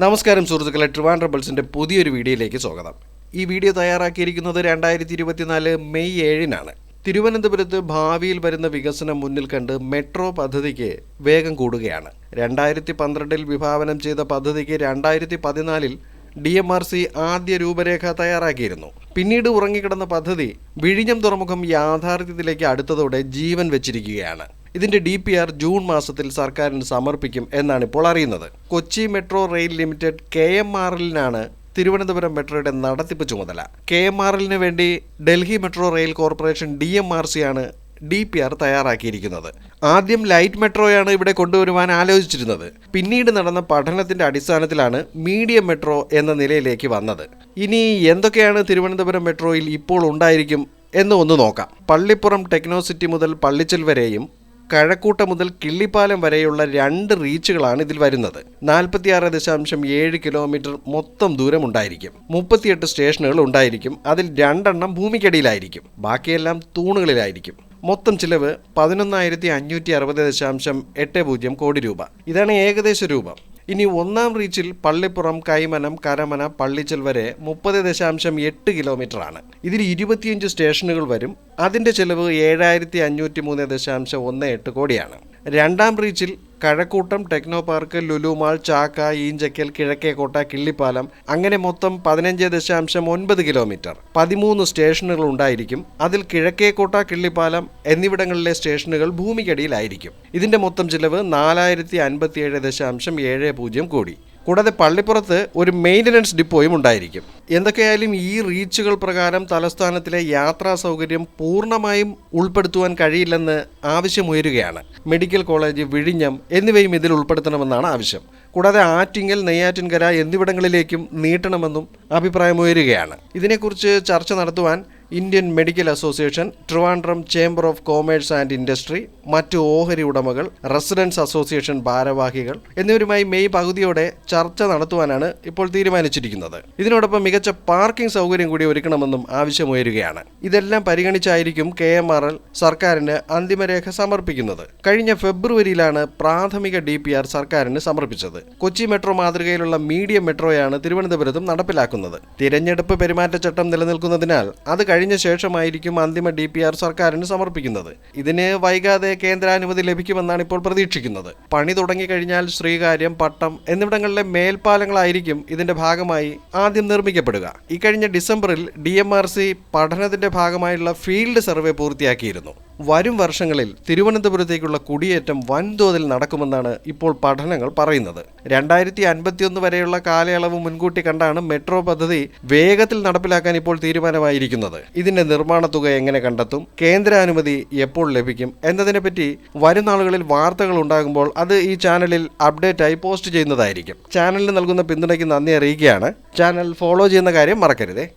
നമസ്കാരം സുഹൃത്തുക്കളെ, ട്രിവാൻഡ്രം പൾസിൻ്റെ പുതിയൊരു വീഡിയോയിലേക്ക് സ്വാഗതം. ഈ വീഡിയോ തയ്യാറാക്കിയിരിക്കുന്നത് 2024 മെയ് 7-നാണ്. തിരുവനന്തപുരത്ത് ഭാവിയിൽ വരുന്ന വികസനം മുന്നിൽ കണ്ട് മെട്രോ പദ്ധതിക്ക് വേഗം കൂടുകയാണ്. 2012-ൽ വിഭാവനം ചെയ്ത പദ്ധതിക്ക് 2014-ൽ DMRC ആദ്യ രൂപരേഖ തയ്യാറാക്കിയിരുന്നു. പിന്നീട് ഉറങ്ങിക്കിടന്ന പദ്ധതി വിഴിഞ്ഞം തുറമുഖം യാഥാർത്ഥ്യത്തിലേക്ക് അടുത്തതോടെ ജീവൻ വെച്ചിരിക്കുകയാണ്. ഇതിന്റെ DPR ജൂൺ മാസത്തിൽ സർക്കാരിന് സമർപ്പിക്കും എന്നാണ് ഇപ്പോൾ അറിയുന്നത്. കൊച്ചി മെട്രോ റെയിൽ ലിമിറ്റഡ് KMRL-നാണ് തിരുവനന്തപുരം മെട്രോയുടെ നടത്തിപ്പ് ചുമതല. KMRL-ന് വേണ്ടി ഡൽഹി മെട്രോ റെയിൽ കോർപ്പറേഷൻ DMRC-യാണ് DPR തയ്യാറാക്കിയിരിക്കുന്നത്. ആദ്യം ലൈറ്റ് മെട്രോയാണ് ഇവിടെ കൊണ്ടുവരുവാൻ ആലോചിച്ചിരുന്നത്. പിന്നീട് നടന്ന പഠനത്തിന്റെ അടിസ്ഥാനത്തിലാണ് മീഡിയം മെട്രോ എന്ന നിലയിലേക്ക് വന്നത്. ഇനി എന്തൊക്കെയാണ് തിരുവനന്തപുരം മെട്രോയിൽ ഇപ്പോൾ ഉണ്ടായിരിക്കും എന്ന് ഒന്ന് നോക്കാം. പള്ളിപ്പുറം ടെക്നോസിറ്റി മുതൽ പള്ളിച്ചൽ വരെയും കഴക്കൂട്ട മുതൽ കിള്ളിപ്പാലം വരെയുള്ള 2 റീച്ചുകളാണ് ഇതിൽ വരുന്നത്. 46.7 കിലോമീറ്റർ മൊത്തം ദൂരം ഉണ്ടായിരിക്കും. 38 സ്റ്റേഷനുകൾ ഉണ്ടായിരിക്കും. അതിൽ 2 എണ്ണം ഭൂമിക്കടിയിലായിരിക്കും, ബാക്കിയെല്ലാം തൂണുകളിലായിരിക്കും. മൊത്തം ചിലവ് 11,560.80 കോടി രൂപ. ഇതാണ് ഏകദേശ രൂപം. ഇനി ഒന്നാം റീച്ചിൽ പള്ളിപ്പുറം, കൈമനം, കരമന, പള്ളിച്ചൽ വരെ 30.8 കിലോമീറ്റർ ആണ്. ഇതിൽ 25 സ്റ്റേഷനുകൾ വരും. അതിൻ്റെ ചെലവ് 7,503.18 കോടിയാണ്. രണ്ടാം റീച്ചിൽ Kazhakoottam, Technopark, Lulu mall, Chakka, Eenchakkal, Kizhakkekotta, Killipalam അങ്ങനെ മൊത്തം 15.9 കിലോമീറ്റർ. 13 സ്റ്റേഷനുകൾ ഉണ്ടായിരിക്കും. അതിൽ കിഴക്കേക്കോട്ട, കിള്ളിപ്പാലം എന്നിവിടങ്ങളിലെ സ്റ്റേഷനുകൾ ഭൂമിക്കടിയിലായിരിക്കും. ഇതിന്റെ മൊത്തം ചിലവ് 4,057.70 കോടി. കൂടാതെ പള്ളിപ്പുറത്ത് ഒരു മെയിൻ്റനൻസ് ഡിപ്പോയും ഉണ്ടായിരിക്കും. എന്തൊക്കെയായാലും ഈ റീച്ചുകൾ പ്രകാരം തലസ്ഥാനത്തിലെ യാത്രാ സൗകര്യം പൂർണ്ണമായും ഉൾപ്പെടുത്തുവാൻ കഴിയില്ലെന്ന് ആവശ്യമുയരുകയാണ്. മെഡിക്കൽ കോളേജ്, വിഴിഞ്ഞം എന്നിവയും ഇതിൽ ഉൾപ്പെടുത്തണമെന്നാണ് ആവശ്യം. കൂടാതെ ആറ്റിങ്ങൽ, നെയ്യാറ്റിൻകര എന്നിവിടങ്ങളിലേക്കും നീട്ടണമെന്നും അഭിപ്രായമുയരുകയാണ്. ഇതിനെക്കുറിച്ച് ചർച്ച നടത്തുവാൻ Indian medical association, Trivandrum chamber of commerce and industry, മറ്റു ഓഹരി ഉടമകൾ, റെസിഡൻസ് അസോസിയേഷൻ ഭാരവാഹികൾ എന്നിവരുമായി മെയ് പകുതിയോടെ ചർച്ച നടത്തുവാനാണ് ഇപ്പോൾ തീരുമാനിച്ചിരിക്കുന്നത്. ഇതിനോടൊപ്പം മികച്ച പാർക്കിംഗ് സൗകര്യം കൂടി ഒരുക്കണമെന്നും ആവശ്യമുയരുകയാണ്. ഇതെല്ലാം പരിഗണിച്ചായിരിക്കും KMRL സർക്കാരിന് അന്തിമരേഖ സമർപ്പിക്കുന്നത്. കഴിഞ്ഞ ഫെബ്രുവരിയിലാണ് പ്രാഥമിക DPR സർക്കാരിന് സമർപ്പിച്ചത്. കൊച്ചി മെട്രോ മാതൃകയിലുള്ള മീഡിയം മെട്രോയാണ് തിരുവനന്തപുരത്തും നടപ്പിലാക്കുന്നത്. തിരഞ്ഞെടുപ്പ് പെരുമാറ്റച്ചട്ടം നിലനിൽക്കുന്നതിനാൽ അത് കഴിഞ്ഞ ശേഷമായിരിക്കും അന്തിമ DPR സർക്കാരിന് സമർപ്പിക്കുന്നത്. ഇതിന് വൈകാതെ കേന്ദ്രാനുമതി ലഭിക്കുമെന്നാണ് ഇപ്പോൾ പ്രതീക്ഷിക്കുന്നത്. പണി തുടങ്ങിക്കഴിഞ്ഞാൽ ശ്രീകാര്യം, പട്ടം എന്നിവിടങ്ങളിലെ മേൽപ്പാലങ്ങളായിരിക്കും ഇതിന്റെ ഭാഗമായി ആദ്യം നിർമ്മിക്കപ്പെടുക. ഇക്കഴിഞ്ഞ ഡിസംബറിൽ DMRC പഠനത്തിന്റെ ഭാഗമായുള്ള ഫീൽഡ് സർവേ പൂർത്തിയാക്കിയിരുന്നു. വരും വർഷങ്ങളിൽ തിരുവനന്തപുരത്തേക്കുള്ള കുടിയേറ്റം വൻതോതിൽ നടക്കുമെന്നാണ് ഇപ്പോൾ പഠനങ്ങൾ പറയുന്നത്. 2051 വരെയുള്ള കാലയളവ് മുൻകൂട്ടി കണ്ടാണ് മെട്രോ പദ്ധതി വേഗത്തിൽ നടപ്പിലാക്കാൻ ഇപ്പോൾ തീരുമാനമായിരിക്കുന്നത്. ഇതിന്റെ നിർമ്മാണ തുക എങ്ങനെ കണ്ടെത്തും, കേന്ദ്രാനുമതി എപ്പോൾ ലഭിക്കും എന്നതിനെപ്പറ്റി വരും നാളുകളിൽ വാർത്തകൾ ഉണ്ടാകുമ്പോൾ അത് ഈ ചാനലിൽ അപ്ഡേറ്റ് ആയി പോസ്റ്റ് ചെയ്യുന്നതായിരിക്കും. ചാനലിന് നൽകുന്ന പിന്തുണയ്ക്ക് നന്ദി അറിയിക്കുകയാണ്. ചാനൽ ഫോളോ ചെയ്യുന്ന കാര്യം മറക്കരുതേ.